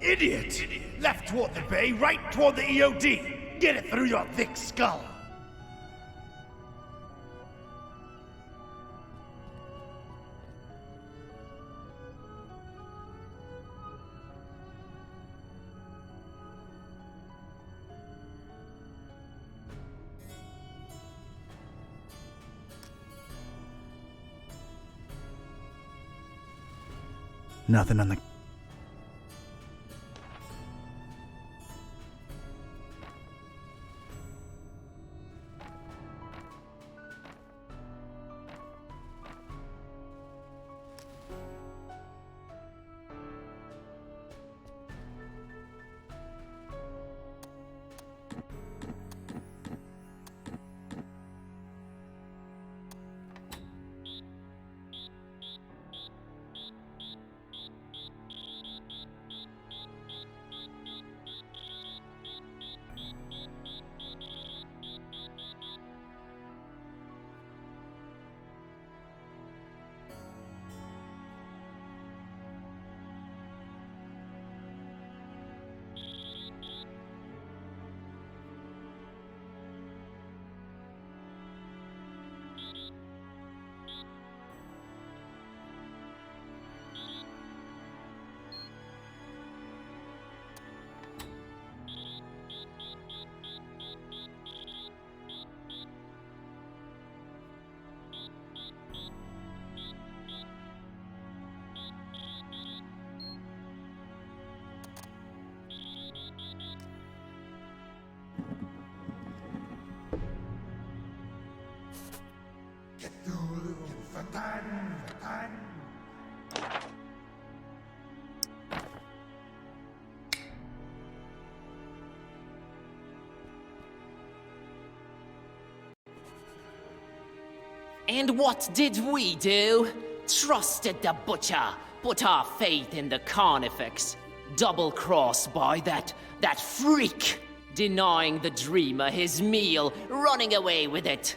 Idiot! Left toward the bay, right toward the EOD! Get it through your thick skull! Nothing on the... And what did we do? Trusted the butcher, put our faith in the carnifex. Double-crossed by that freak, denying the dreamer his meal, running away with it.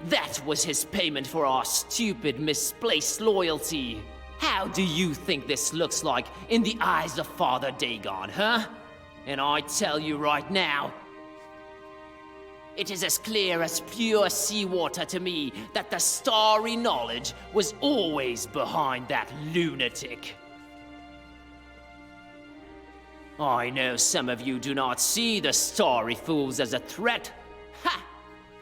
That was his payment for our stupid, misplaced loyalty. How do you think this looks like in the eyes of Father Dagon, huh? And I tell you right now, it is as clear as pure seawater to me that the starry knowledge was always behind that lunatic. I know some of you do not see the starry fools as a threat. Ha!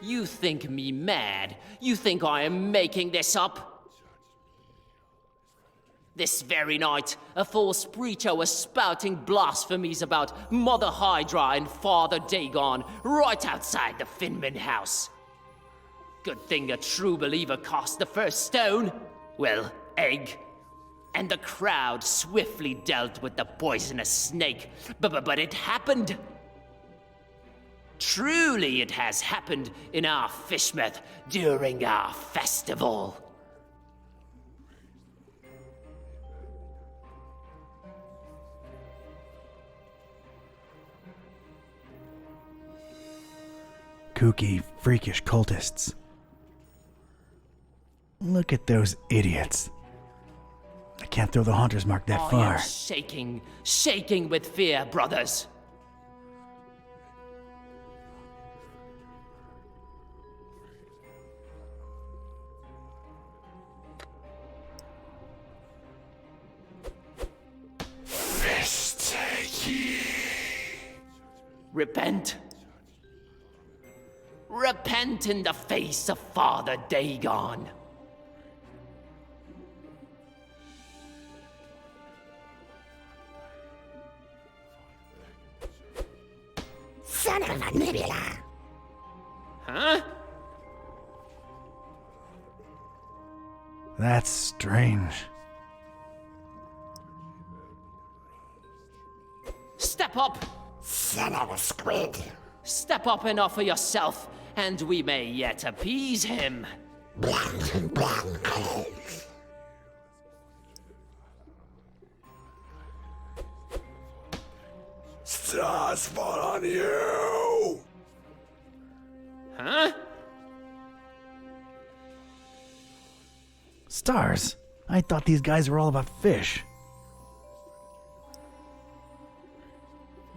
You think me mad? You think I am making this up? This very night, a false preacher was spouting blasphemies about Mother Hydra and Father Dagon right outside the Finman house. Good thing a true believer cast the first stone. Well, egg. And the crowd swiftly dealt with the poisonous snake. But it happened. Truly it has happened in our Fishmouth during our festival. Kooky, freakish cultists. Look at those idiots. I can't throw the Haunter's Mark that far. I am shaking with fear, brothers. Repent. Repent in the face of Father Dagon. Son of a nebula. Huh? That's strange. Step up! Son of a squid. Step up and offer yourself, and we may yet appease him. Stars fall on you! Huh? Stars? I thought these guys were all about fish.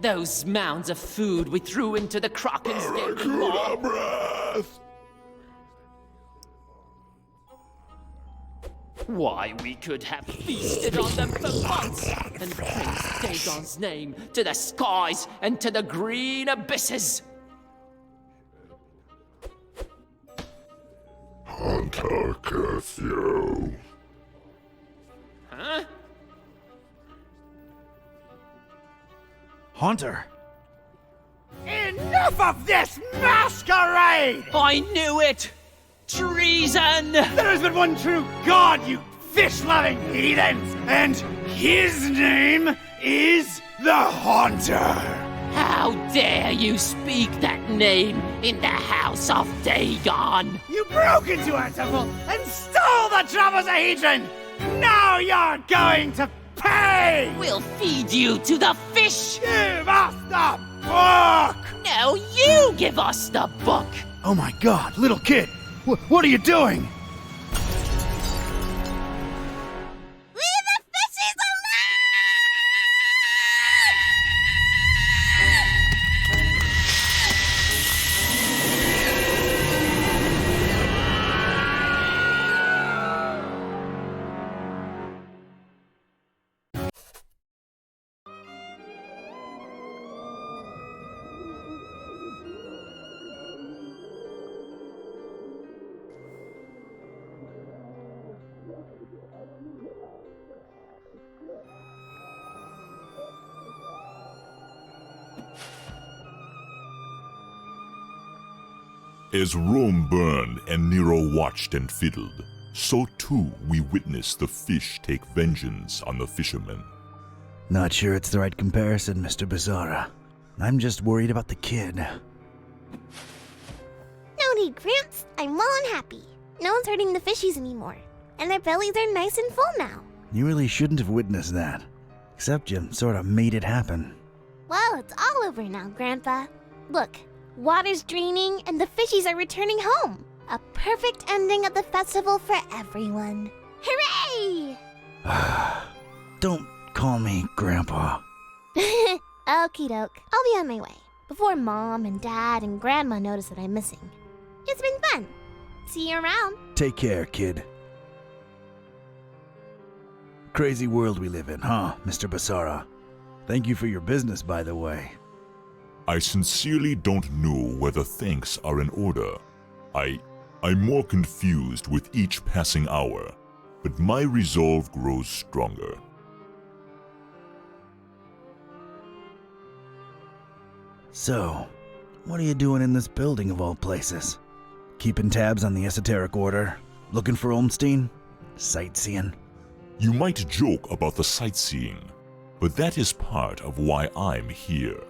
Those mounds of food we threw into the Kraken's gaping maw. breath! Why, we could have feasted on them for months and praised Dagon's name to the skies and to the green abysses. Hunter, curse you! Huh? Haunter! Enough of this masquerade! I knew it! Treason! There has been one true God, you fish-loving heathens! And his name is the Haunter! How dare you speak that name in the house of Dagon? You broke into our temple and stole the Trapezohedron! Now you're going to pay! We'll feed you to the fish! Give us the book! Now you give us the book! Oh my god, little kid! What are you doing? As Rome burned and Nero watched and fiddled, so too we witnessed the fish take vengeance on the fishermen. Not sure it's the right comparison, Mr. Bizarra. I'm just worried about the kid. No need, Gramps. I'm well and happy. No one's hurting the fishies anymore. And their bellies are nice and full now. You really shouldn't have witnessed that. Except you sort of made it happen. Well, it's all over now, Grandpa. Look, water's draining and the fishies are returning home. A perfect ending of the festival for everyone. Hooray! Don't call me Grandpa. Okie doke. I'll be on my way. Before Mom and Dad and Grandma notice that I'm missing. It's been fun. See you around. Take care, kid. Crazy world we live in, huh, Mr. Basara? Thank you for your business, by the way. I sincerely don't know whether thanks are in order. I'm more confused with each passing hour, but my resolve grows stronger. So, what are you doing in this building of all places? Keeping tabs on the esoteric order? Looking for Olmstein? Sightseeing? You might joke about the sightseeing, but that is part of why I'm here.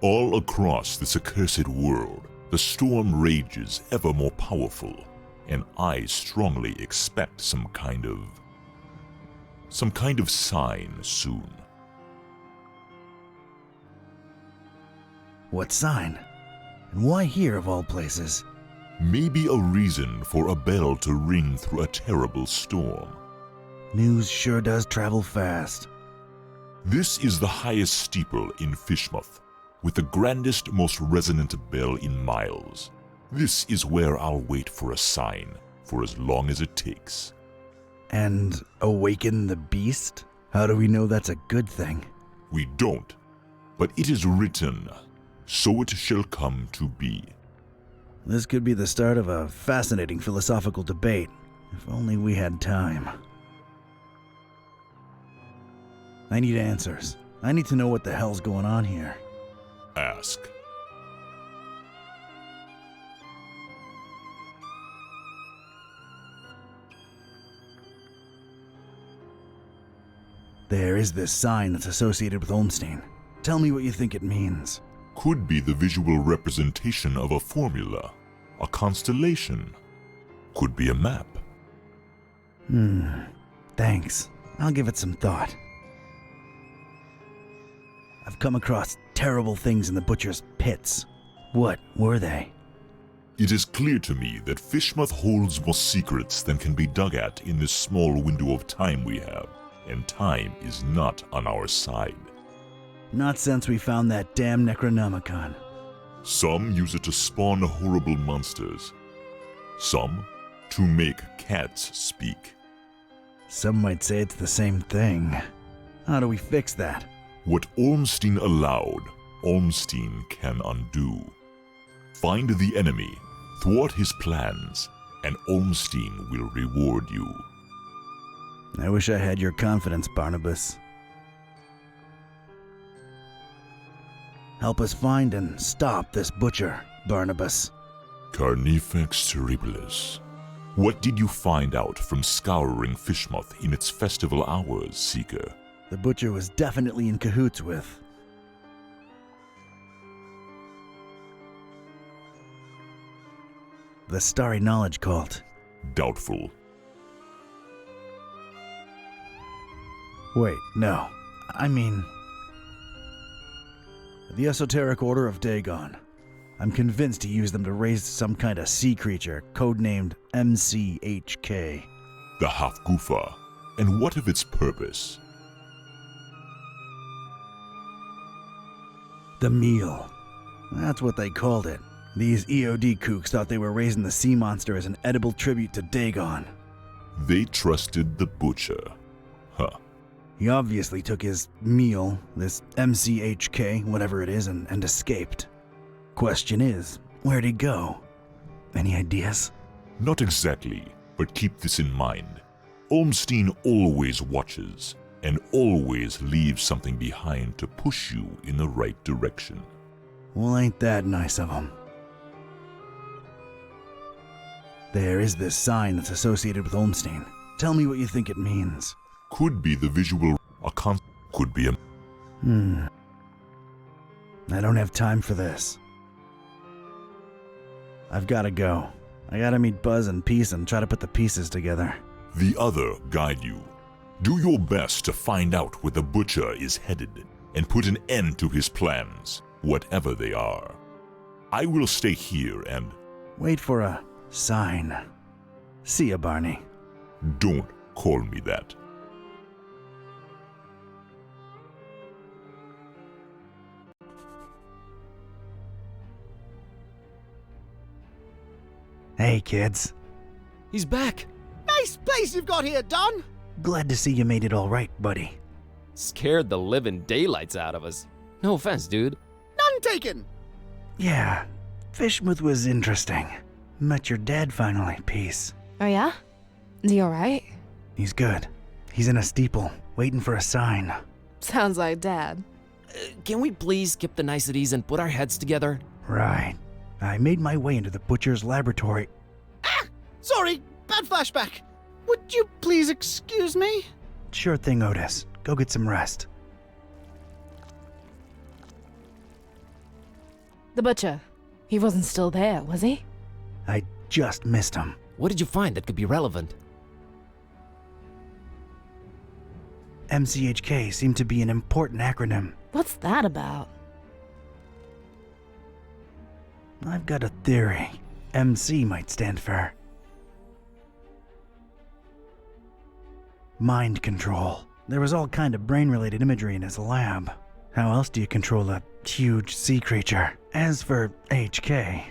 All across this accursed world, the storm rages ever more powerful, and I strongly expect some kind of sign soon. What sign? And why here of all places? Maybe a reason for a bell to ring through a terrible storm. News sure does travel fast. This is the highest steeple in Fishmouth, with the grandest, most resonant bell in miles. This is where I'll wait for a sign, for as long as it takes. And awaken the beast? How do we know that's a good thing? We don't, but it is written, so it shall come to be. This could be the start of a fascinating philosophical debate, if only we had time. I need answers. I need to know what the hell's going on here. Ask. There is this sign that's associated with Olmstein. Tell me what you think it means. Could be the visual representation of a formula, a constellation. Could be a map. Thanks. I'll give it some thought. I've come across terrible things in the butcher's pits. What were they? It is clear to me that Fishmouth holds more secrets than can be dug at in this small window of time we have, and time is not on our side. Not since we found that damn Necronomicon. Some use it to spawn horrible monsters. Some to make cats speak. Some might say it's the same thing. How do we fix that? What Ormstein allowed, Ormstein can undo. Find the enemy, thwart his plans, and Ormstein will reward you. I wish I had your confidence, Barnabas. Help us find and stop this butcher, Barnabas. Carnifex terribilis. What did you find out from scouring Fishmouth in its festival hours, Seeker? The butcher was definitely in cahoots with. The Starry Knowledge Cult. Doubtful. Wait, no. I mean... the Esoteric Order of Dagon. I'm convinced he used them to raise some kind of sea creature, codenamed MCHK. The Hafgufa. And what of its purpose? The meal. That's what they called it. These EOD kooks thought they were raising the sea monster as an edible tribute to Dagon. They trusted the butcher. Huh. He obviously took his meal, this MCHK, whatever it is, and escaped. Question is, where'd he go? Any ideas? Not exactly, but keep this in mind. Ormstein always watches, and always leaves something behind to push you in the right direction. Well, ain't that nice of him. There is this sign that's associated with Ormstein. Tell me what you think it means. Could be the visual, could be a... I don't have time for this. I've gotta go. I gotta meet Buzz and Peace and try to put the pieces together. The other guide you. Do your best to find out where the butcher is headed and put an end to his plans, whatever they are. I will stay here and... wait for a sign. See ya, Barney. Don't call me that. Hey, kids. He's back. Nice place you've got here, Don. Glad to see you made it all right, buddy. Scared the living daylights out of us. No offense, dude. None taken. Yeah, Fishmouth was interesting. Met your dad finally, Peace. Oh yeah? Is he alright? He's good. He's in a steeple, waiting for a sign. Sounds like Dad. Can we please skip the niceties and put our heads together? Right. I made my way into the butcher's laboratory. Sorry, bad flashback. Would you please excuse me? Sure thing, Otis. Go get some rest. The butcher. He wasn't still there, was he? I just missed him. What did you find that could be relevant? MCHK seemed to be an important acronym. What's that about? I've got a theory. MC might stand for mind control. There was all kind of brain-related imagery in his lab. How else do you control a huge sea creature? As for HK...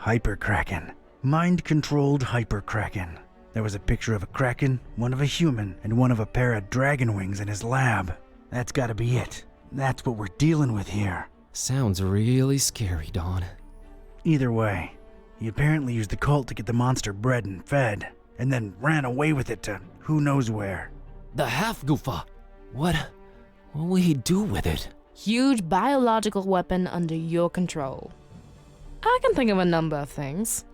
Hyperkraken. Mind-controlled Hyperkraken. There was a picture of a kraken, one of a human, and one of a pair of dragon wings in his lab. That's gotta be it. That's what we're dealing with here. Sounds really scary, Dawn. Either way, he apparently used the cult to get the monster bred and fed, and then ran away with it to who knows where. The Hafgufa. What will he do with it? Huge biological weapon under your control. I can think of a number of things.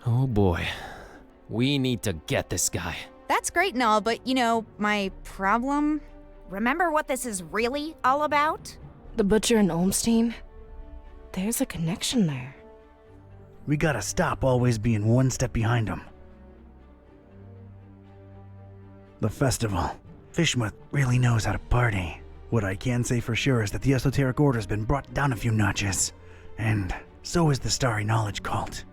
Oh boy. We need to get this guy. That's great and all, but my problem? Remember what this is really all about? The butcher and Ormstein? There's a connection there. We gotta stop always being one step behind him. The festival. Fishmouth really knows how to party. What I can say for sure is that the Esoteric Order's been brought down a few notches. And so is the Starry Knowledge Cult.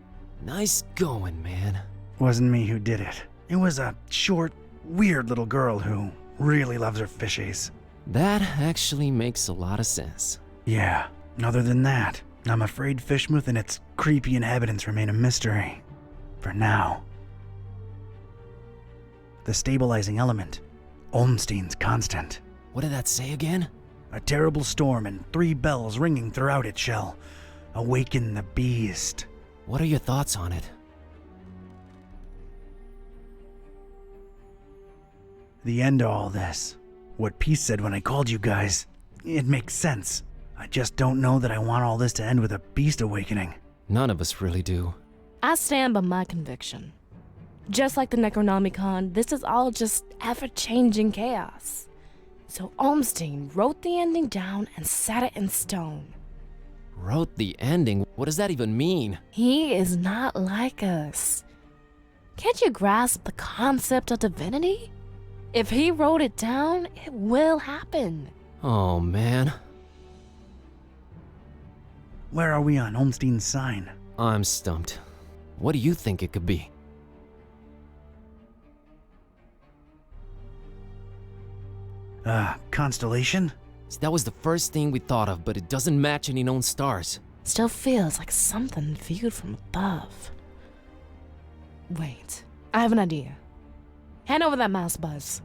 Nice going, man. Wasn't me who did it. It was a short, weird little girl who really loves her fishies. That actually makes a lot of sense. Yeah, other than that, I'm afraid Fishmouth and its creepy inhabitants remain a mystery. For now. The stabilizing element, Olmstein's constant. What did that say again? A terrible storm and 3 bells ringing throughout it shall awaken the beast. What are your thoughts on it? The end to all this. What Peace said when I called you guys. It makes sense. I just don't know that I want all this to end with a beast awakening. None of us really do. I stand by my conviction. Just like the Necronomicon, this is all just ever-changing chaos. So Olmstein wrote the ending down and set it in stone. Wrote the ending? What does that even mean? He is not like us. Can't you grasp the concept of divinity? If he wrote it down, it will happen. Oh, man. Where are we on Olmstein's sign? I'm stumped. What do you think it could be? Constellation? See, that was the first thing we thought of, but it doesn't match any known stars. Still feels like something viewed from above. Wait, I have an idea. Hand over that mouse, Buzz.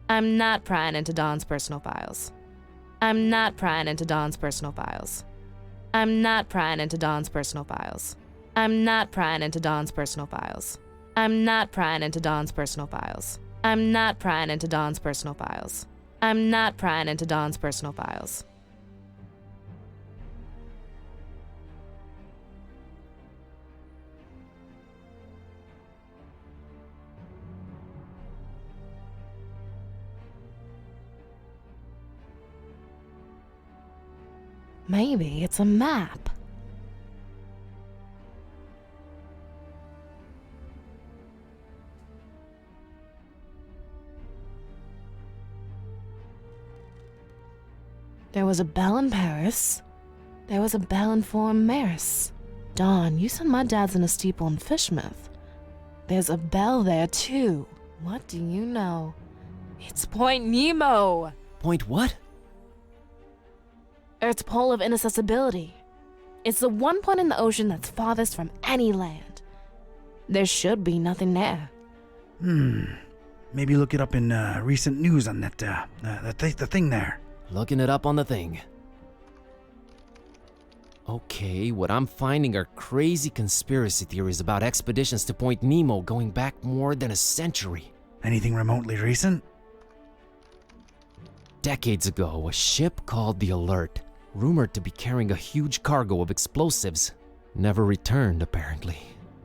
I'm not prying into Dawn's personal files. I'm not prying into Dawn's personal files. I'm not prying into Dawn's personal files. I'm not prying into Dawn's personal files. I'm not prying into Dawn's personal files. I'm not prying into Dawn's personal files. I'm not prying into Dawn's personal files. Maybe it's a map. There was a bell in Paris. There was a bell in Fort Maris. Dawn, you said my dad's in a steeple in Fishmouth. There's a bell there too. What do you know? It's Point Nemo! Point what? Earth's pole of inaccessibility. It's the one point in the ocean that's farthest from any land. There should be nothing there. Maybe look it up in recent news on that, the thing there. Looking it up on the thing. Okay, what I'm finding are crazy conspiracy theories about expeditions to Point Nemo going back more than a century. Anything remotely recent? Decades ago, a ship called the Alert, rumored to be carrying a huge cargo of explosives, never returned apparently.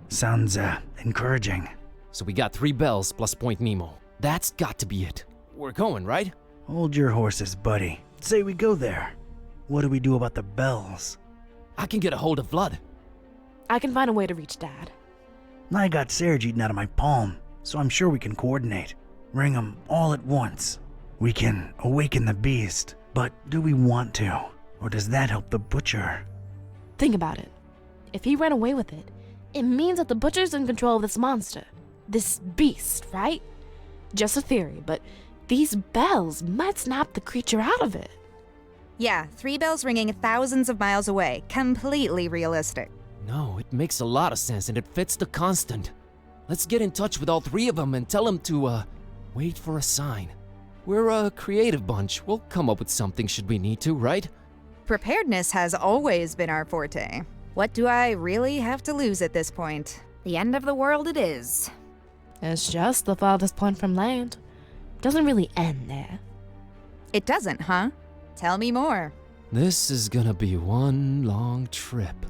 Sounds, encouraging. So we got 3 bells plus Point Nemo. That's got to be it. We're going, right? Hold your horses, buddy. Say we go there. What do we do about the bells? I can get a hold of Flood. I can find a way to reach Dad. I got Serge eaten out of my palm, so I'm sure we can coordinate. Ring 'em all at once. We can awaken the beast, but do we want to? Or does that help the butcher? Think about it. If he ran away with it, it means that the butcher's in control of this monster. This beast, right? Just a theory, but these bells might snap the creature out of it. Yeah, 3 bells ringing thousands of miles away. Completely realistic. No, it makes a lot of sense and it fits the constant. Let's get in touch with all 3 of them and tell them to, wait for a sign. We're a creative bunch. We'll come up with something should we need to, right? Preparedness has always been our forte. What do I really have to lose at this point? The end of the world it is. It's just the farthest point from land. Doesn't really end there. It doesn't, huh? Tell me more. This is gonna be one long trip.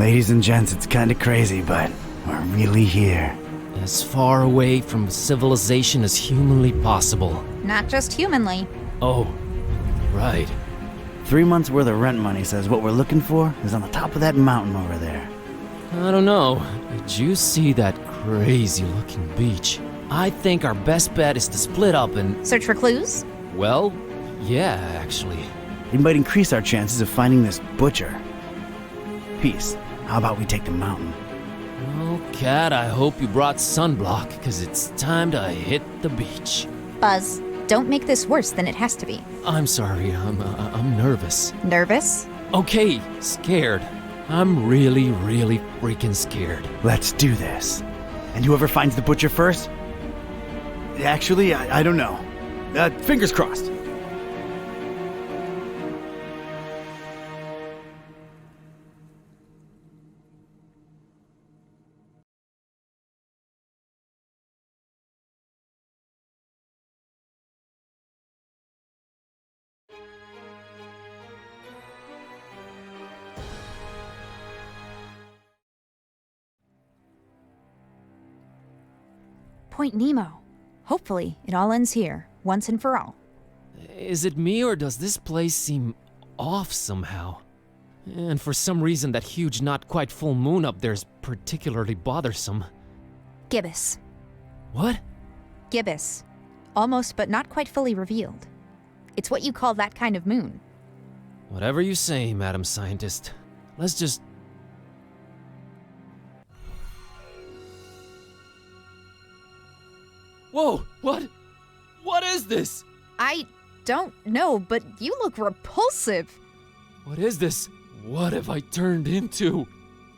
Ladies and gents, it's kinda crazy, but we're really here. As far away from civilization as humanly possible. Not just humanly. Oh, right. 3 months worth of rent money says what we're looking for is on the top of that mountain over there. I don't know. Did you see that crazy looking beach? I think our best bet is to split up and... Search for clues? Well, yeah, actually. It might increase our chances of finding this butcher. Peace. How about we take the mountain? Well, Cat, I hope you brought sunblock, because it's time to hit the beach. Buzz, don't make this worse than it has to be. I'm sorry, I'm nervous. Nervous? Okay, scared. I'm really freaking scared. Let's do this. And whoever finds the butcher first? Actually, I don't know. Fingers crossed. Point Nemo. Hopefully, it all ends here, once and for all. Is it me, or does this place seem off somehow? And for some reason, that huge, not quite full moon up there is particularly bothersome. Gibbous. What? Gibbous. Almost but not quite fully revealed. It's what you call that kind of moon. Whatever you say, Madam Scientist. Let's just... Whoa! What? What is this? I don't know, but you look repulsive. What is this? What have I turned into?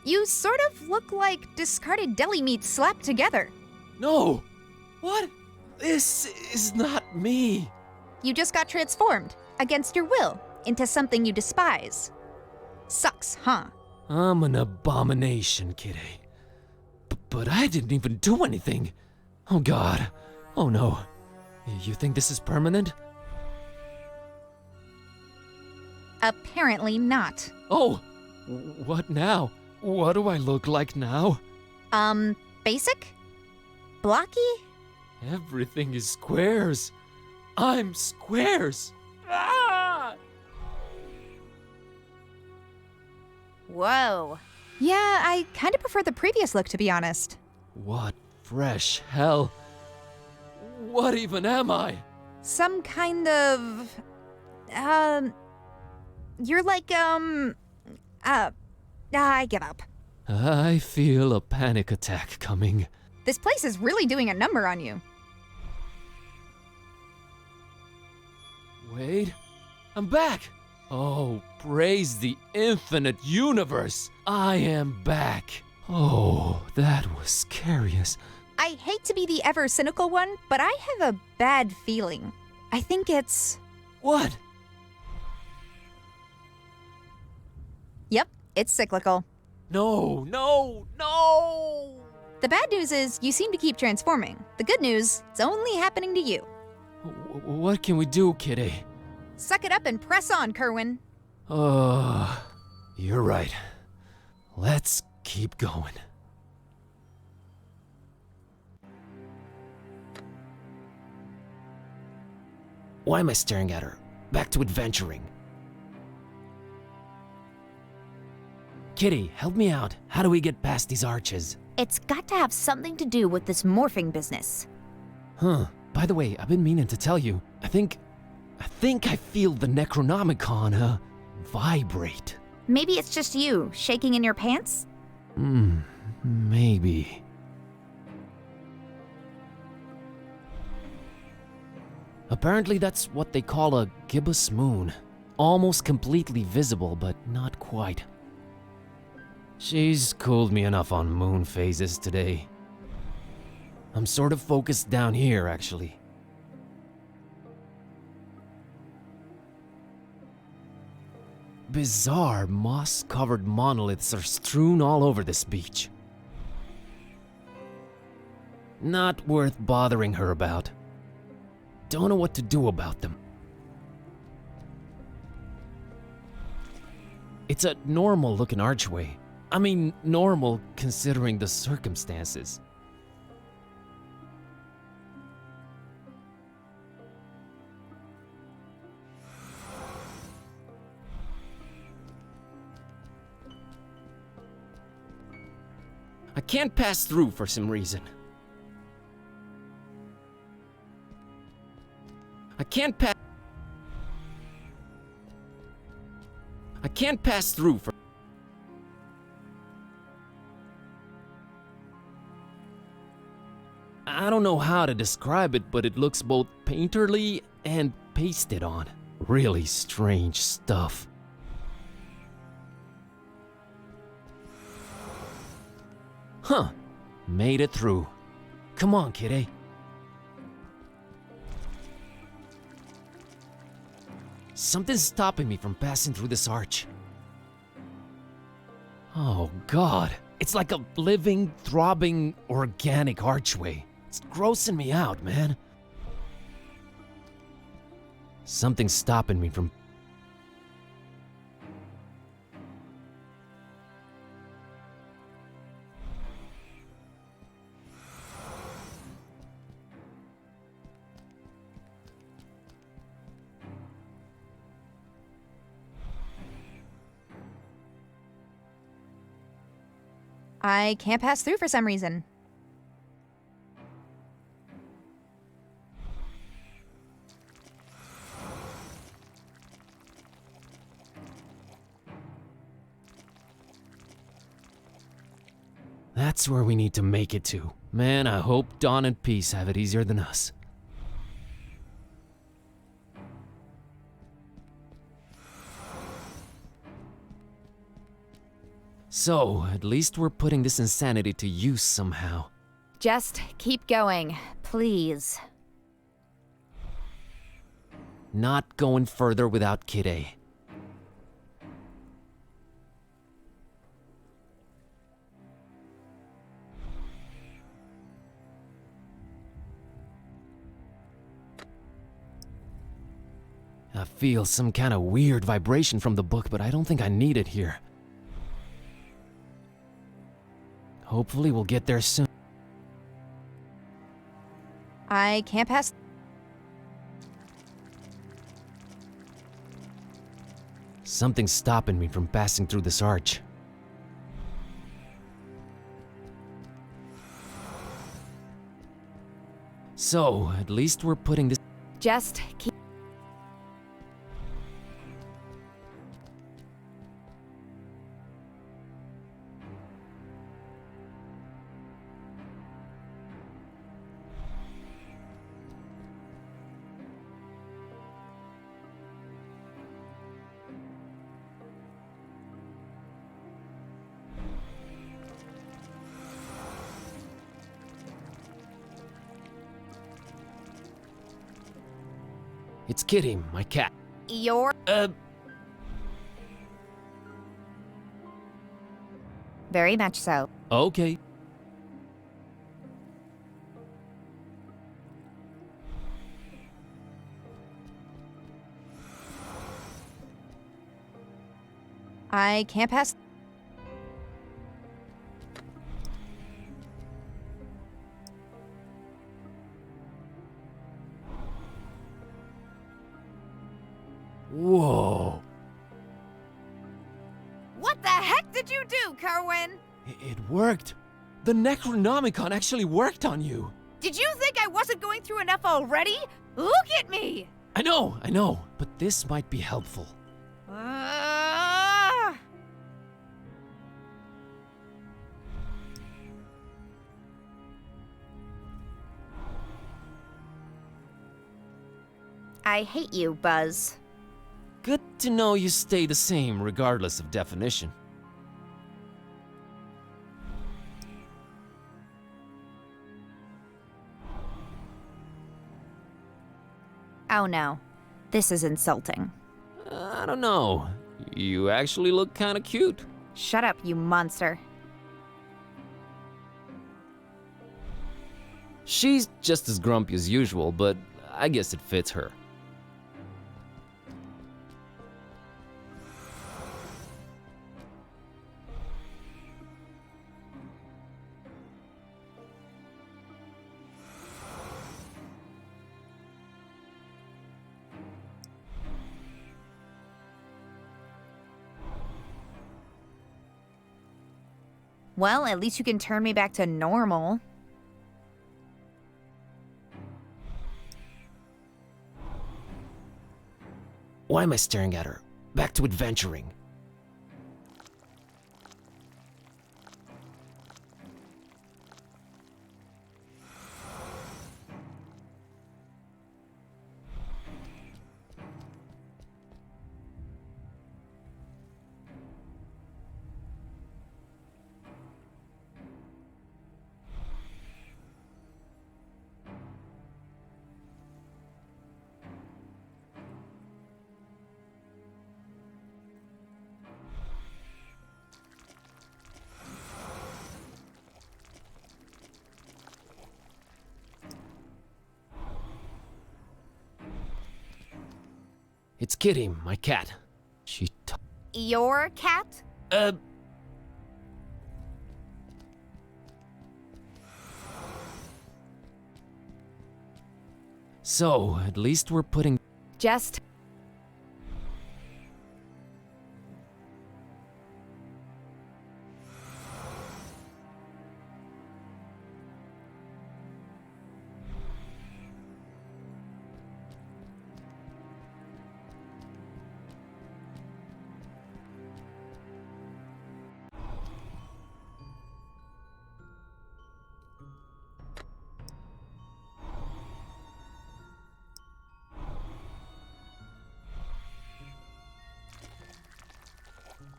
You sort of look like discarded deli meat slapped together. No! What? This is not me. You just got transformed, against your will, into something you despise. Sucks, huh? I'm an abomination, Kitty. But I didn't even do anything. Oh God. Oh no. You think this is permanent? Apparently not. Oh! What now? What do I look like now? Basic? Blocky? Everything is squares. I'm squares. Ah! Whoa. Yeah, I kind of prefer the previous look, to be honest. What fresh hell? What even am I? Some kind of... You're like, I give up. I feel a panic attack coming. This place is really doing a number on you. Wait, I'm back! Oh, praise the infinite universe! I am back! Oh, that was scary as... I hate to be the ever cynical one, but I have a bad feeling. I think it's... What? Yep, it's cyclical. No, no, no! The bad news is you seem to keep transforming. The good news, it's only happening to you. What can we do, Kitty? Suck it up and press on, Kerwin. You're right. Let's keep going. Why am I staring at her? Back to adventuring. Kitty, help me out. How do we get past these arches? It's got to have something to do with this morphing business. Huh. By the way, I've been meaning to tell you. I think I feel the Necronomicon, vibrate. Maybe it's just you, shaking in your pants? Maybe. Apparently that's what they call a gibbous moon. Almost completely visible, but not quite. She's cooled me enough on moon phases today. I'm sort of focused down here, actually. Bizarre, moss-covered monoliths are strewn all over this beach. Not worth bothering her about. Don't know what to do about them. It's a normal-looking archway. I mean, normal considering the circumstances. I can't pass through for some reason. I can't pass through for... I don't know how to describe it, but it looks both painterly and pasted on. Really strange stuff. Huh. Made it through. Come on, kiddo. Something's stopping me from passing through this arch. Oh God, it's like a living, throbbing, organic archway. It's grossing me out, man. Something's stopping me from... I can't pass through for some reason. That's where we need to make it to. Man, I hope Dawn and Peace have it easier than us. So, at least we're putting this insanity to use somehow. Just keep going, please. Not going further without Kid A. I feel some kind of weird vibration from the book, but I don't think I need it here. Hopefully we'll get there soon. I can't pass... Something's stopping me from passing through this arch. So, at least we're putting this... Just keep... It's Kitty, my cat. You're... Very much so. Okay. I can't pass... Whoa. What the heck did you do, Kerwin? It worked. The Necronomicon actually worked on you. Did you think I wasn't going through enough already? Look at me! I know, but this might be helpful. I hate you, Buzz. Good to know you stay the same regardless of definition. Oh no. This is insulting. I don't know. You actually look kinda cute. Shut up, you monster. She's just as grumpy as usual, but I guess it fits her. Well, at least you can turn me back to normal. Why am I staring at her? Back to adventuring. It's Kitty, my cat. Your cat? So, at least we're putting... Just...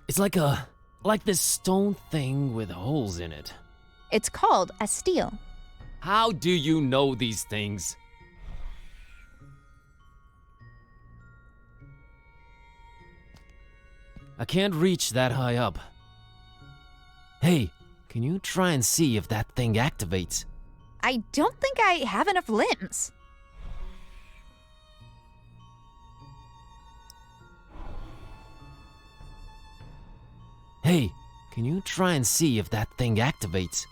It's like this stone thing with holes in it. It's called a stele. How do you know these things? I can't reach that high up. Hey, can you try and see if that thing activates? I don't think I have enough limbs. Hey, can you try and see if that thing activates?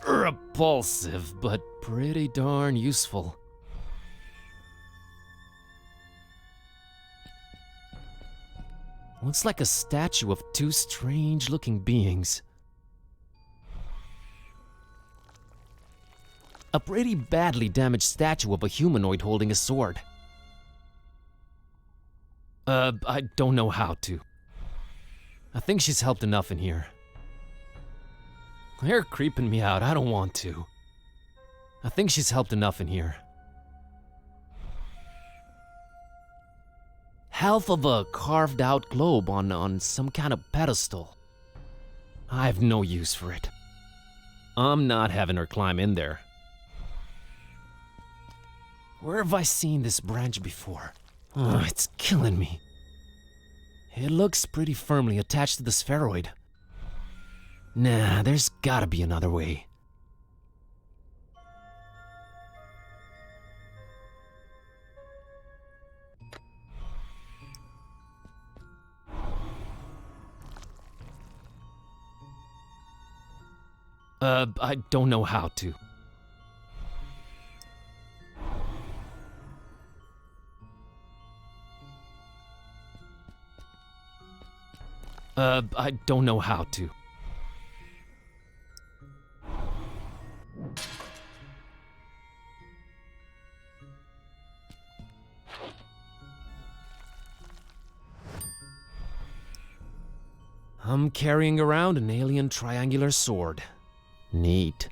Repulsive, but pretty darn useful. Looks like a statue of two strange-looking beings. A pretty badly damaged statue of a humanoid holding a sword. I don't know how to. I think she's helped enough in here. They're creeping me out, I don't want to. I think she's helped enough in here. Half of a carved out globe on some kind of pedestal. I have no use for it. I'm not having her climb in there. Where have I seen this branch before? Oh, it's killing me. It looks pretty firmly attached to the spheroid. Nah, there's gotta be another way. I don't know how to. I don't know how to. I'm carrying around an alien triangular sword. Neat.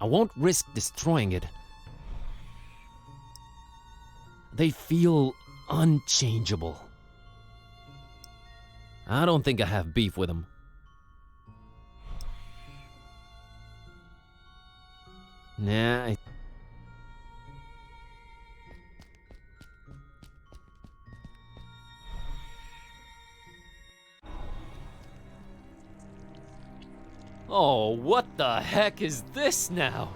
I won't risk destroying it. They feel unchangeable. I don't think I have beef with them. Nah, Oh, what the heck is this now?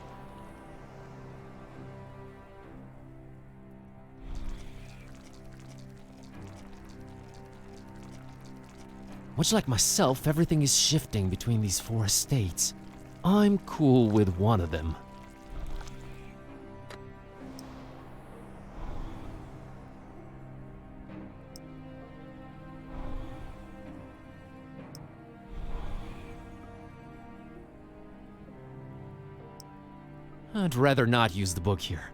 Much like myself, everything is shifting between these four estates. I'm cool with one of them. I'd rather not use the book here.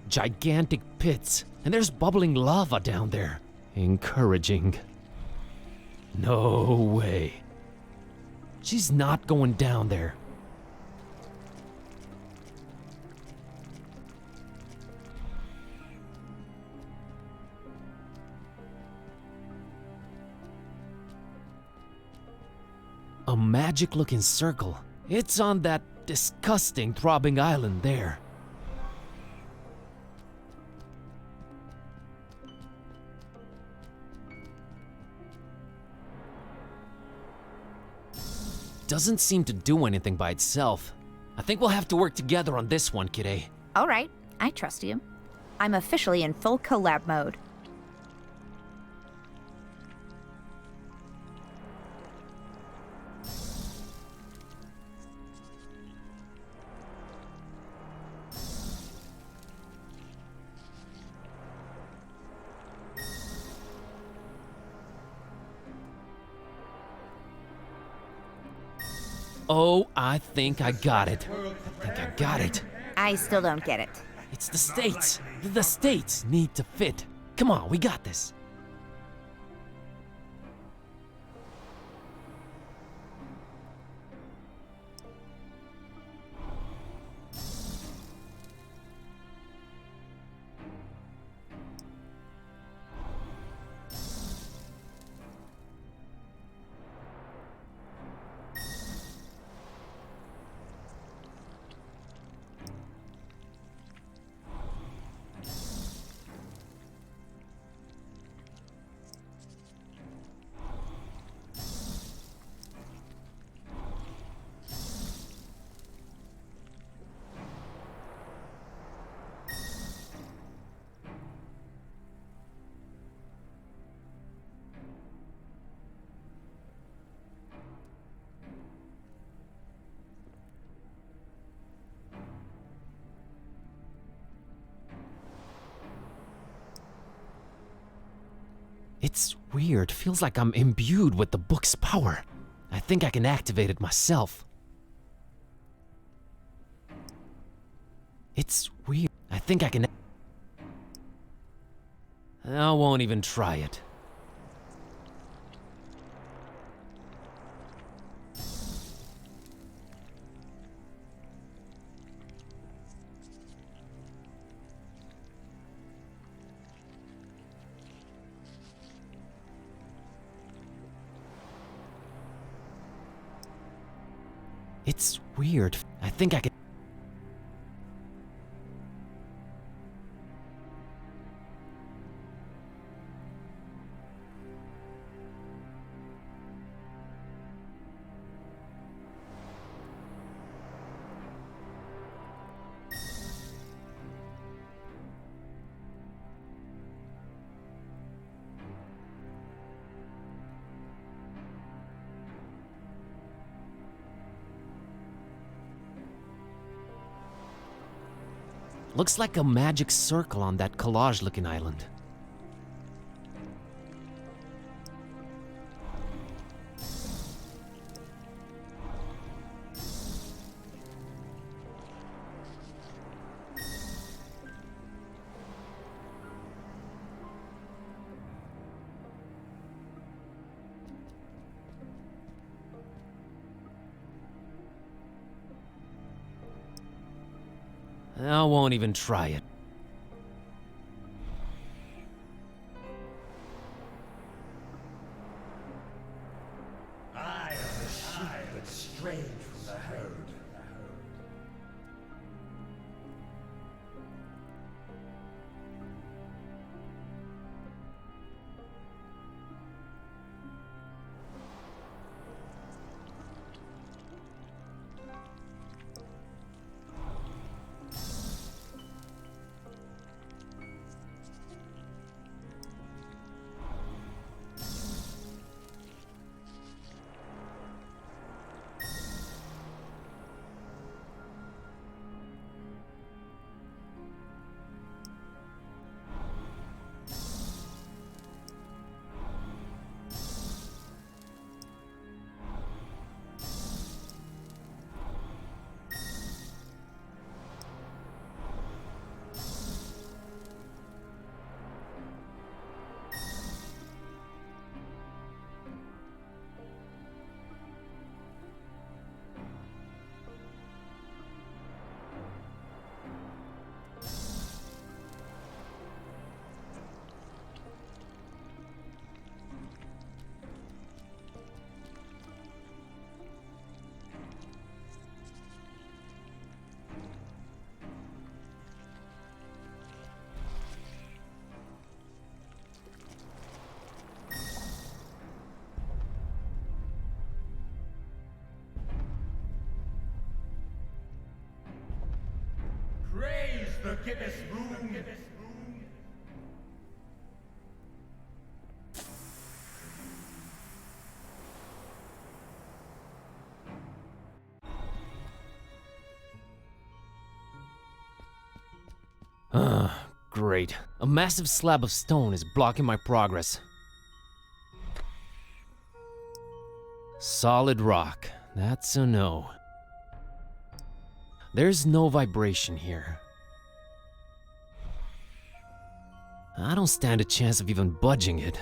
Gigantic pits, and there's bubbling lava down there. Encouraging. No way. She's not going down there. A magic-looking circle. It's on that disgusting throbbing island there. Doesn't seem to do anything by itself. I think we'll have to work together on this one, Kidde. All right, I trust you. I'm officially in full collab mode. Oh, I think I got it. I still don't get it. It's the states. The states need to fit. Come on, we got this. It's weird. Feels like I'm imbued with the book's power. I think I can activate it myself. It's weird. I think I can... I won't even try it. It's weird. I think I can... Looks like a magic circle on that collage-looking island. I won't even try it. I am the sheep that strayed from the herd. the Gibbous Moon. Great. A massive slab of stone is blocking my progress. Solid rock. That's a no. There's no vibration here. I don't stand a chance of even budging it.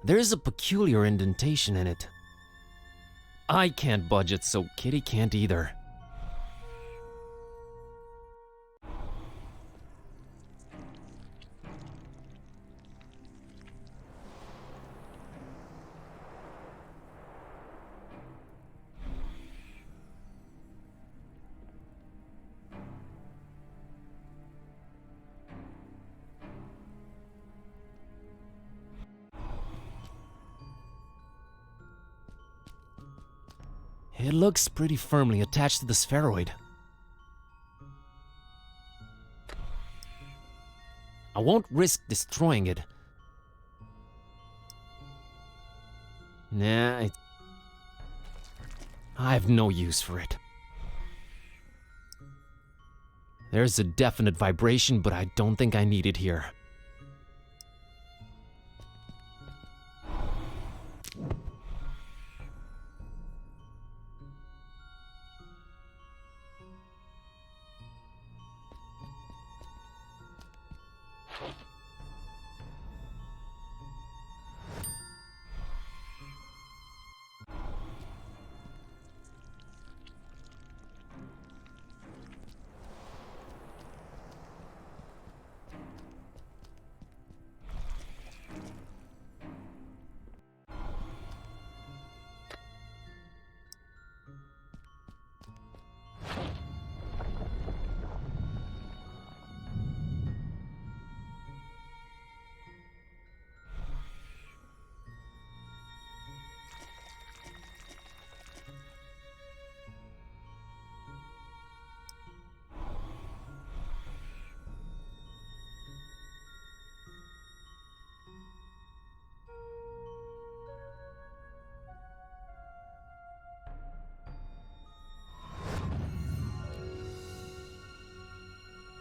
There's a peculiar indentation in it. I can't budge it, so Kitty can't either. It looks pretty firmly attached to the spheroid. I won't risk destroying it. Nah, I have no use for it. There's a definite vibration, but I don't think I need it here.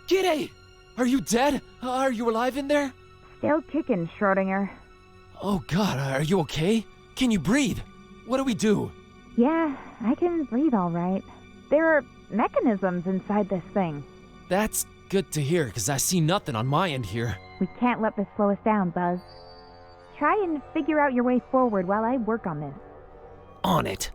Kitty! Are you dead? Are you alive in there? Still kicking, Schrodinger. Oh god, are you okay? Can you breathe? What do we do? Yeah, I can breathe all right. There are mechanisms inside this thing. That's good to hear, because I see nothing on my end here. We can't let this slow us down, Buzz. Try and figure out your way forward while I work on this. On it.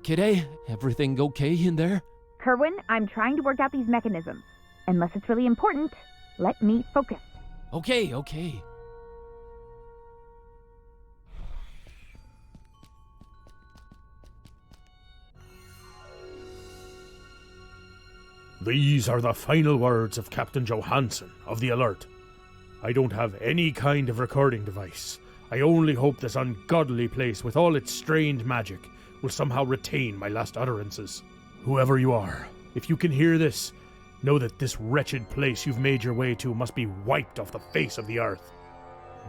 Kitty, everything okay in there? Kerwin, I'm trying to work out these mechanisms. Unless it's really important, let me focus. Okay. These are the final words of Captain Johansson of the Alert. I don't have any kind of recording device. I only hope this ungodly place with all its strange magic will somehow retain my last utterances. Whoever you are, if you can hear this, know that this wretched place you've made your way to must be wiped off the face of the earth.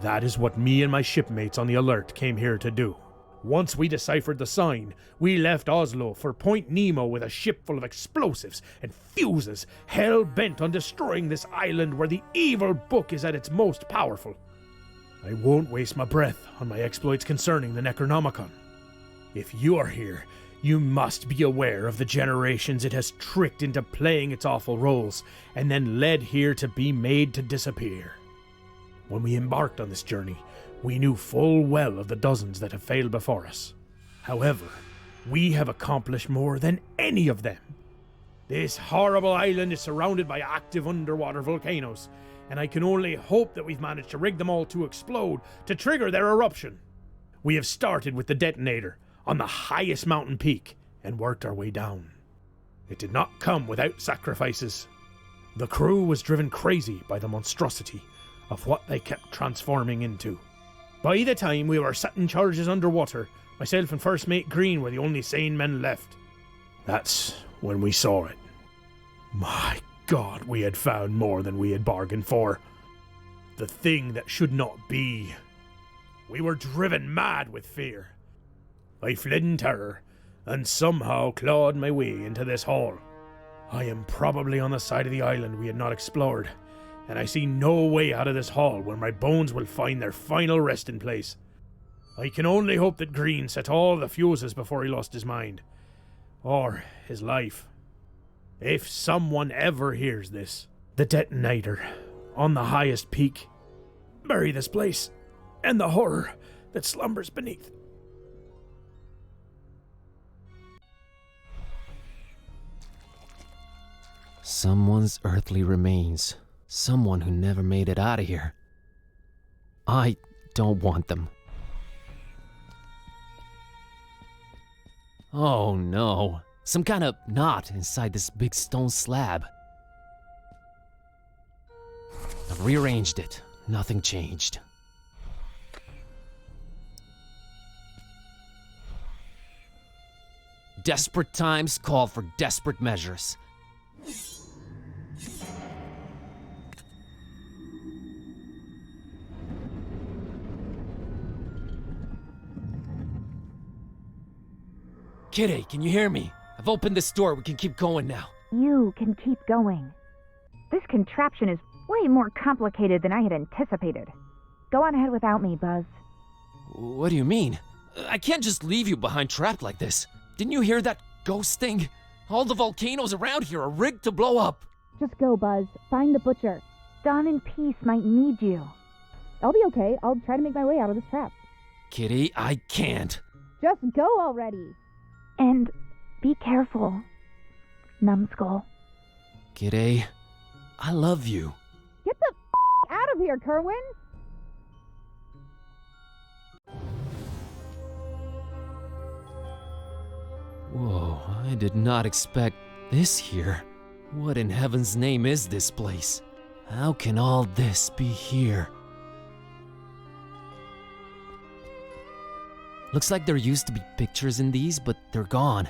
That is what me and my shipmates on the Alert came here to do. Once we deciphered the sign, we left Oslo for Point Nemo with a ship full of explosives and fuses, hell-bent on destroying this island where the evil book is at its most powerful. I won't waste my breath on my exploits concerning the Necronomicon. If you are here, you must be aware of the generations it has tricked into playing its awful roles, and then led here to be made to disappear. When we embarked on this journey, we knew full well of the dozens that have failed before us. However, we have accomplished more than any of them. This horrible island is surrounded by active underwater volcanoes, and I can only hope that we've managed to rig them all to explode to trigger their eruption. We have started with the detonator on the highest mountain peak and worked our way down. It did not come without sacrifices. The crew was driven crazy by the monstrosity of what they kept transforming into. By the time we were setting charges underwater, Myself and First Mate Green were the only sane men left. That's when we saw it. My God, we had found more than we had bargained for. The thing that should not be. We were driven mad with fear. I fled in terror, and somehow clawed my way into this hall. I am probably on the side of the island we had not explored, and I see no way out of this hall where my bones will find their final resting place. I can only hope that Green set all the fuses before he lost his mind. Or his life. If someone ever hears this, the detonator, on the highest peak, bury this place, and the horror that slumbers beneath. Someone's earthly remains. Someone who never made it out of here. I don't want them. Oh no. Some kind of knot inside this big stone slab. I've rearranged it. Nothing changed. Desperate times call for desperate measures. Kitty, can you hear me? I've opened this door. We can keep going now. You can keep going. This contraption is way more complicated than I had anticipated. Go on ahead without me, Buzz. What do you mean? I can't just leave you behind trapped like this. Didn't you hear that ghost thing? All the volcanoes around here are rigged to blow up. Just go, Buzz. Find the butcher. Dawn and Peace might need you. I'll be okay. I'll try to make my way out of this trap. Kitty, I can't. Just go already. And be careful, Numbskull. Kitty, I love you. Get the out of here, Kerwin! Whoa, I did not expect this here. What in heaven's name is this place? How can all this be here? Looks like there used to be pictures in these, but they're gone.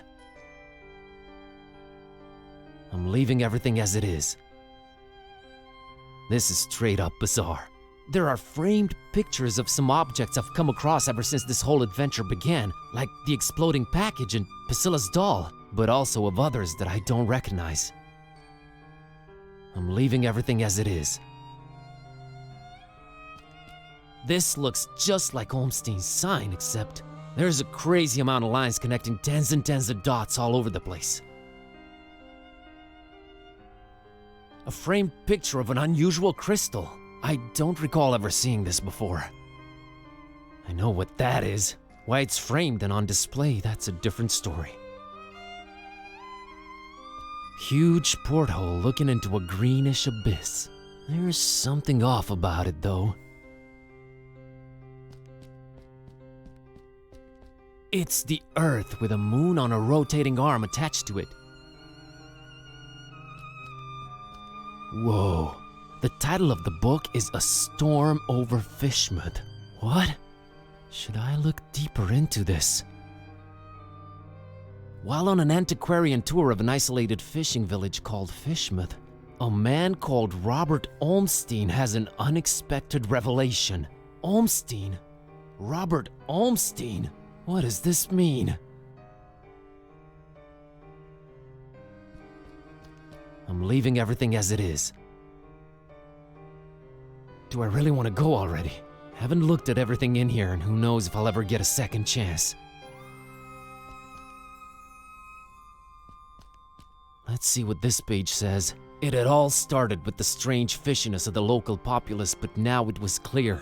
I'm leaving everything as it is. This is straight up bizarre. There are framed pictures of some objects I've come across ever since this whole adventure began, like the exploding package and Priscilla's doll, but also of others that I don't recognize. I'm leaving everything as it is. This looks just like Olmstein's sign, except there's a crazy amount of lines connecting tens and tens of dots all over the place. A framed picture of an unusual crystal. I don't recall ever seeing this before. I know what that is. Why it's framed and on display, that's a different story. Huge porthole looking into a greenish abyss. There's something off about it, though. It's the Earth with a moon on a rotating arm attached to it. Whoa. The title of the book is A Storm Over Fishmouth. What? Should I look deeper into this? While on an antiquarian tour of an isolated fishing village called Fishmouth, a man called Robert Olmstein has an unexpected revelation. Olmstein? Robert Olmstein? What does this mean? I'm leaving everything as it is. Do I really want to go already? Haven't looked at everything in here, and who knows if I'll ever get a second chance. Let's see what this page says. It had all started with the strange fishiness of the local populace, but now it was clear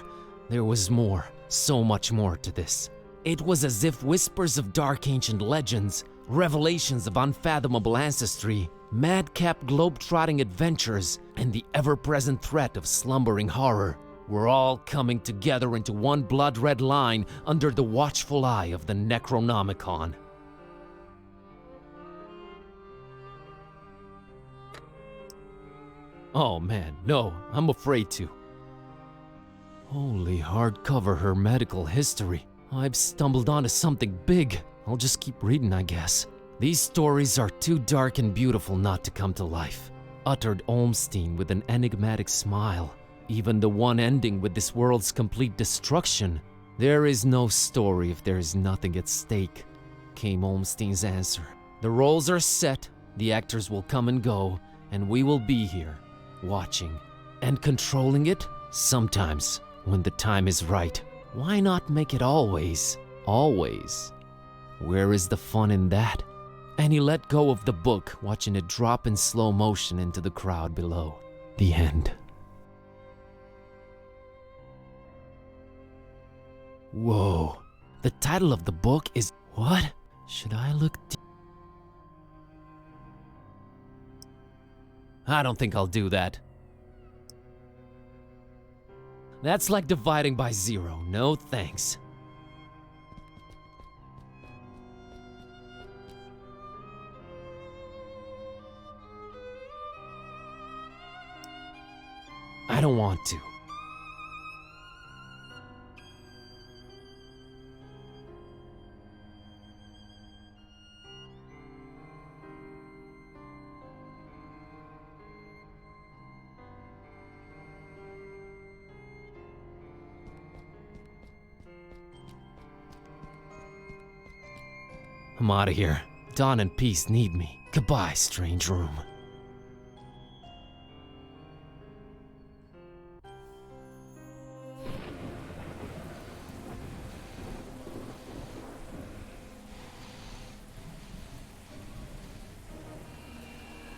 there was more, so much more to this. It was as if whispers of dark ancient legends, revelations of unfathomable ancestry, madcap globe-trotting adventures, and the ever-present threat of slumbering horror were all coming together into one blood-red line under the watchful eye of the Necronomicon. Oh man, no, I'm afraid to. Holy hardcover hermetical history. I've stumbled onto something big. I'll just keep reading, I guess. These stories are too dark and beautiful not to come to life, uttered Olmstein with an enigmatic smile. Even the one ending with this world's complete destruction. There is no story if there is nothing at stake, came Olmstein's answer. The roles are set, the actors will come and go, and we will be here, watching. And controlling it? Sometimes, when the time is right. Why not make it always? Always. Where is the fun in that? And he let go of the book, watching it drop in slow motion into the crowd below. The end. Whoa. The title of the book is... What? Should I look I don't think I'll do that. That's like dividing by 0. No thanks. I don't want to. I'm out of here. Dawn and Peace need me. Goodbye, strange room.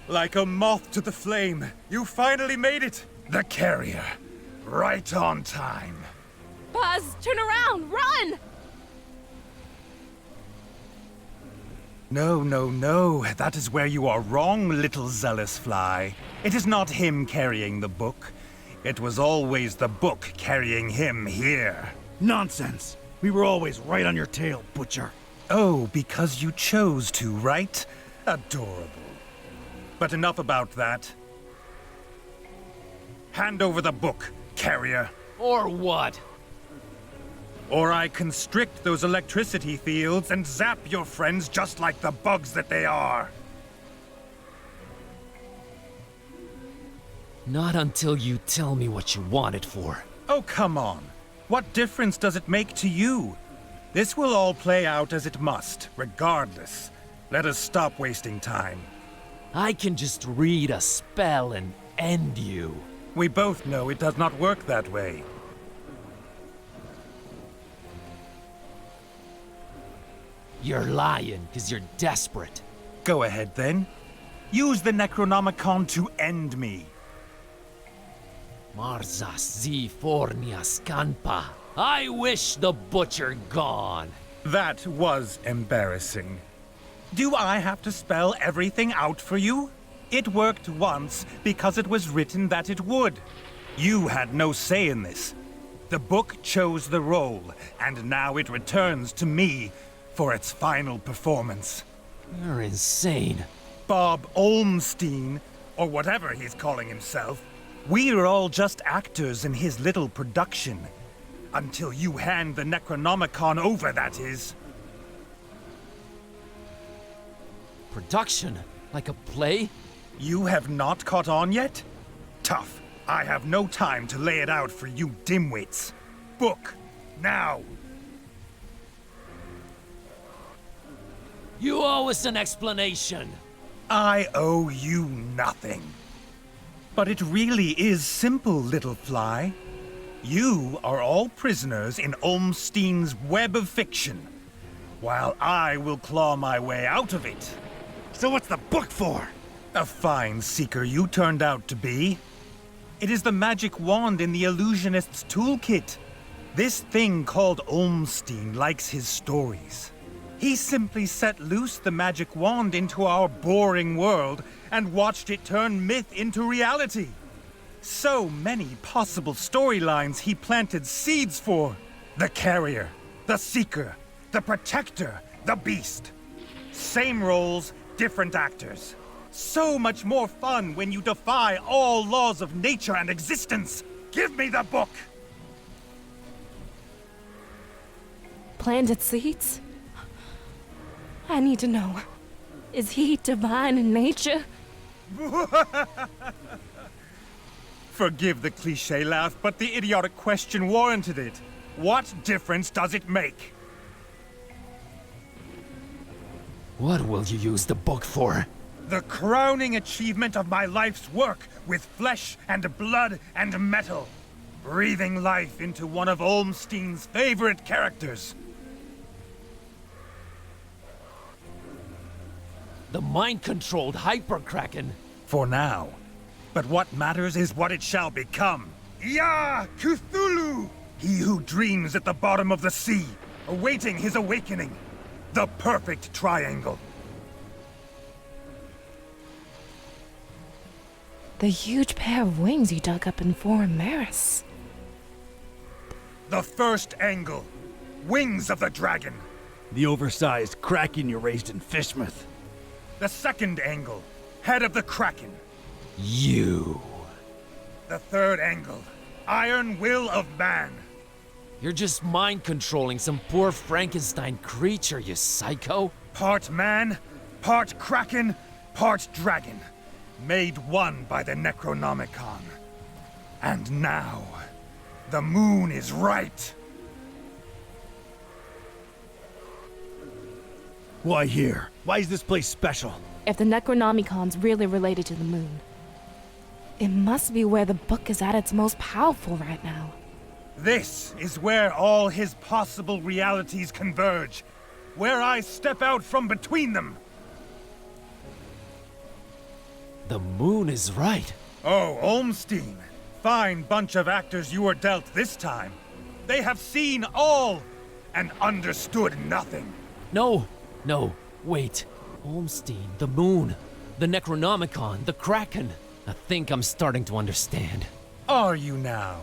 Like a moth to the flame, you finally made it! The carrier. Right on time. Buzz, turn around! Run! No, no, no. That is where you are wrong, little zealous fly. It is not him carrying the book. It was always the book carrying him here. Nonsense! We were always right on your tail, Butcher. Oh, because you chose to, right? Adorable. But enough about that. Hand over the book, carrier. Or what? Or I constrict those electricity fields and zap your friends just like the bugs that they are. Not until you tell me what you want it for. Oh, come on. What difference does it make to you? This will all play out as it must, regardless. Let us stop wasting time. I can just read a spell and end you. We both know it does not work that way. You're lying, because you're desperate. Go ahead, then. Use the Necronomicon to end me. Marzas zi fornias canpa. I wish the butcher gone. That was embarrassing. Do I have to spell everything out for you? It worked once because it was written that it would. You had no say in this. The book chose the role, and now it returns to me for its final performance. You're insane. Bob Olmstein, or whatever he's calling himself, we're all just actors in his little production. Until you hand the Necronomicon over, that is. Production? Like a play? You have not caught on yet? Tough. I have no time to lay it out for you dimwits. Book, now! You owe us an explanation. I owe you nothing. But it really is simple, little fly. You are all prisoners in Olmstein's web of fiction, while I will claw my way out of it. So what's the book for? A fine seeker you turned out to be. It is the magic wand in the illusionist's toolkit. This thing called Olmstein likes his stories. He simply set loose the magic wand into our boring world and watched it turn myth into reality. So many possible storylines he planted seeds for. The carrier, the seeker, the protector, the beast. Same roles, different actors. So much more fun when you defy all laws of nature and existence. Give me the book! planted seeds? I need to know. Is he divine in nature? Forgive the cliché laugh, but the idiotic question warranted it. What difference does it make? What will you use the book for? The crowning achievement of my life's work with flesh and blood and metal. Breathing life into one of Olmstein's favorite characters. The mind-controlled Hyperkraken. For now. But what matters is what it shall become. Ya Cthulhu! He who dreams at the bottom of the sea, awaiting his awakening. The perfect triangle. The huge pair of wings you dug up in Foreign Maris. The first angle. Wings of the dragon. The oversized kraken you raised in Fishmouth. The second angle. Head of the kraken. You. The third angle. Iron will of man. You're just mind-controlling some poor Frankenstein creature, you psycho. Part man, part kraken, part dragon. Made one by the Necronomicon. And now, the moon is right. Why here? Why is this place special? If the Necronomicon's really related to the moon, it must be where the book is at its most powerful right now. This is where all his possible realities converge. Where I step out from between them. The moon is right. Oh, Olmstein. Fine bunch of actors you were dealt this time. They have seen all and understood nothing. No, wait. Olmstein, the moon, the Necronomicon, the Kraken. I think I'm starting to understand. Are you now?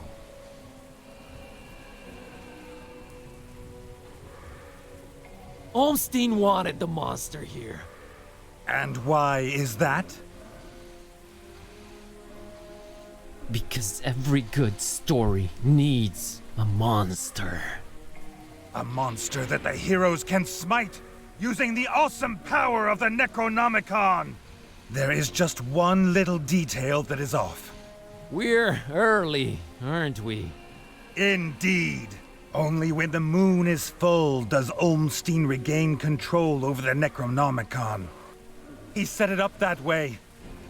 Olmstein wanted the monster here. And why is that? Because every good story needs a monster. A monster that the heroes can smite, using the awesome power of the Necronomicon. There is just one little detail that is off. We're early, aren't we? Indeed. Only when the moon is full does Olmstein regain control over the Necronomicon. He set it up that way,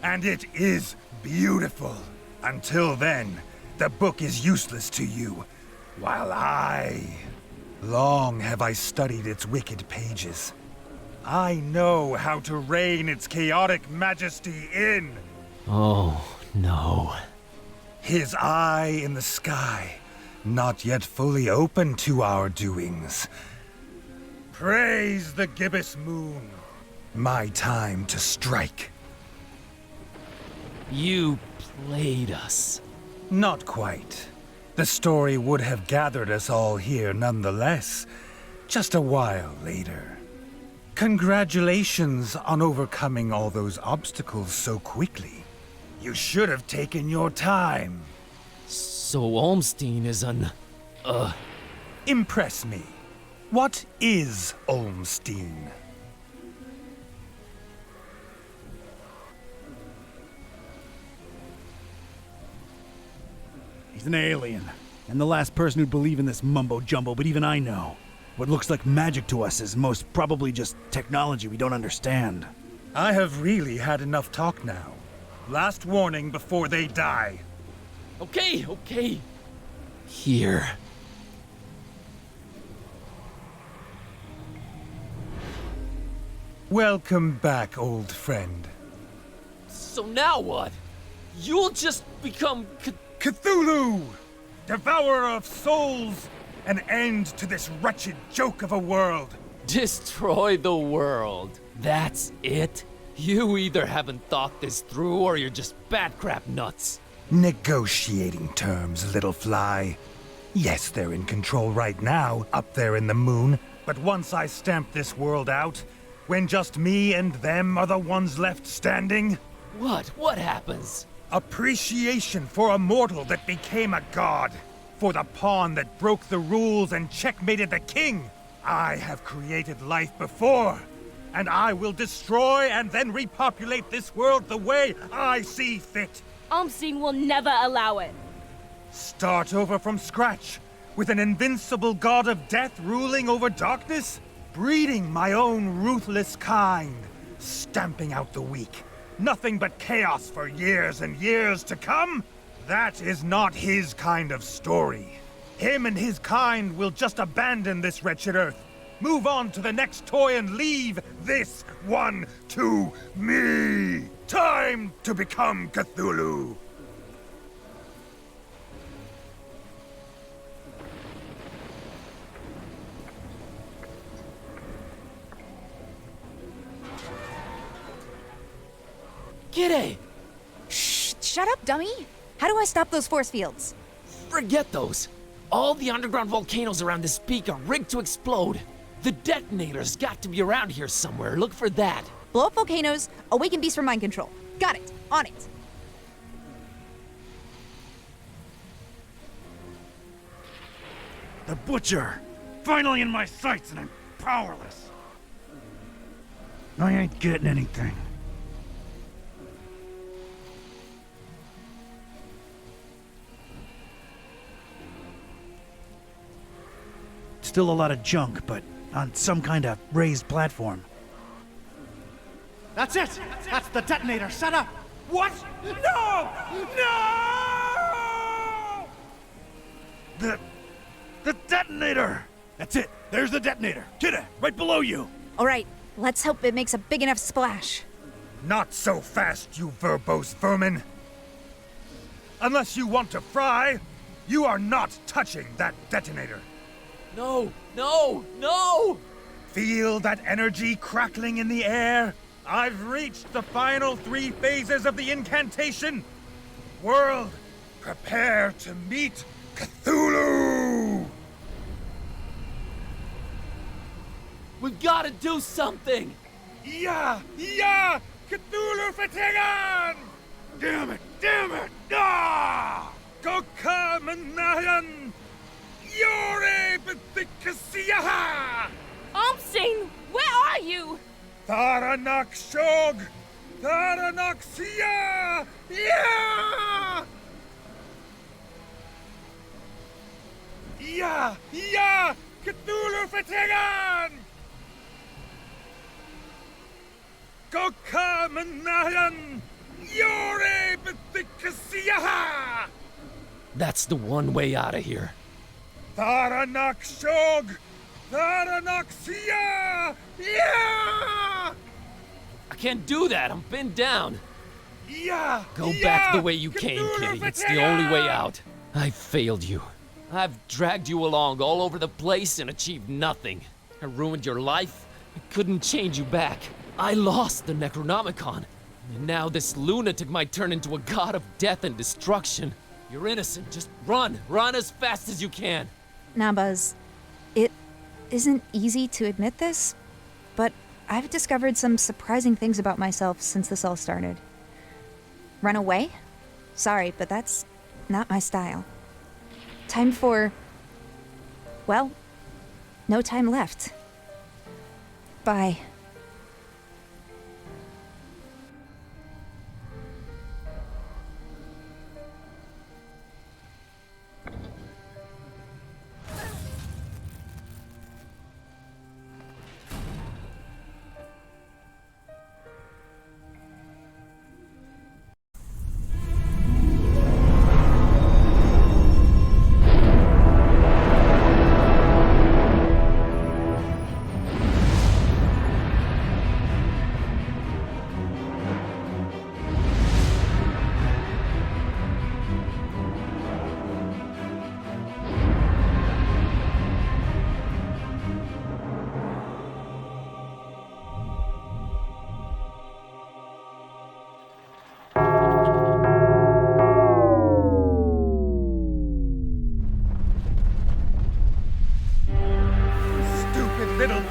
and it is beautiful. Until then, the book is useless to you, while long have I studied its wicked pages. I know how to rein its chaotic majesty in. Oh, no. His eye in the sky, not yet fully open to our doings. Praise the gibbous moon. My time to strike. You played us. Not quite. The story would have gathered us all here nonetheless, just a while later. Congratulations on overcoming all those obstacles so quickly. You should have taken your time. So Olmstein is Impress me. What is Olmstein? He's an alien, and the last person who'd believe in this mumbo-jumbo, but even I know. What looks like magic to us is most probably just technology we don't understand. I have really had enough talk now. Last warning before they die. Okay. Here. Welcome back, old friend. So now what? You'll just become Cthulhu! Devourer of souls! An end to this wretched joke of a world! Destroy the world. That's it? You either haven't thought this through or you're just bat crap nuts. Negotiating terms, little fly. Yes, they're in control right now, up there in the moon, but once I stamp this world out, when just me and them are the ones left standing... What happens? Appreciation for a mortal that became a god. For the pawn that broke the rules and checkmated the king. I have created life before, and I will destroy and then repopulate this world the way I see fit. Umsing will never allow it. Start over from scratch, with an invincible god of death ruling over darkness? Breeding my own ruthless kind, stamping out the weak. Nothing but chaos for years and years to come? That is not his kind of story. Him and his kind will just abandon this wretched earth, move on to the next toy and leave this one to me. Time to become Cthulhu. G'day! Shh! Shut up, dummy! How do I stop those force fields? Forget those. All the underground volcanoes around this peak are rigged to explode. The detonator's got to be around here somewhere. Look for that. Blow up volcanoes, awaken beast for mind control. Got it. On it. The Butcher! Finally in my sights and I'm powerless. I ain't getting anything. Still a lot of junk, but on some kind of raised platform. That's it! That's the detonator! Set up! What? No! No! The detonator! That's it! There's the detonator! Kidda, right below you! Alright, let's hope it makes a big enough splash. Not so fast, you verbose vermin. Unless you want to fry, you are not touching that detonator. No! No! No! Feel that energy crackling in the air? I've reached the final 3 phases of the incantation. World, prepare to meet Cthulhu! We've got to do something! Yeah! Cthulhu Fatigan! Damn it! Ah! Gokamanayan! Yore Bethikasiyaha! Umsing, where are you? Tharanak Shog! Tharanak Siya! Yeah! Yeah! Cthulhu Fatigan! Gokamanayan! Yore Bethikasiyaha! That's the one way out of here. Tharanak Shog! Tharanak Siya! Yeah! I can't do that. I'm pinned down. Yeah! Go back the way you came, kitty. It's the only way out. I failed you. I've dragged you along all over the place and achieved nothing. I ruined your life. I couldn't change you back. I lost the Necronomicon. And now this lunatic might turn into a god of death and destruction. You're innocent. Just run. Run as fast as you can. Nah, Buzz. It isn't easy to admit this, but I've discovered some surprising things about myself since this all started. Run away? Sorry, but that's not my style. Time for... well, no time left. Bye.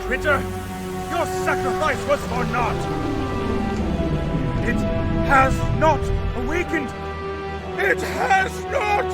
Critter! Your sacrifice was for naught! It has not awakened! It has not!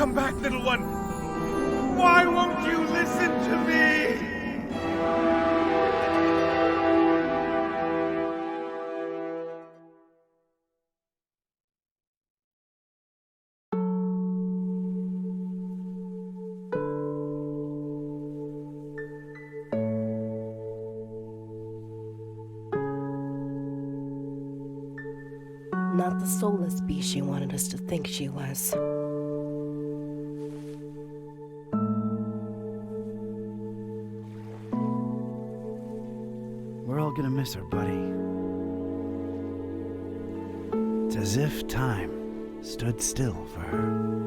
Come back, little one! Why won't you listen to me? Not the soulless beast she wanted us to think she was. We're all gonna miss her, buddy. It's as if time stood still for her.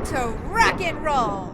To rock and roll!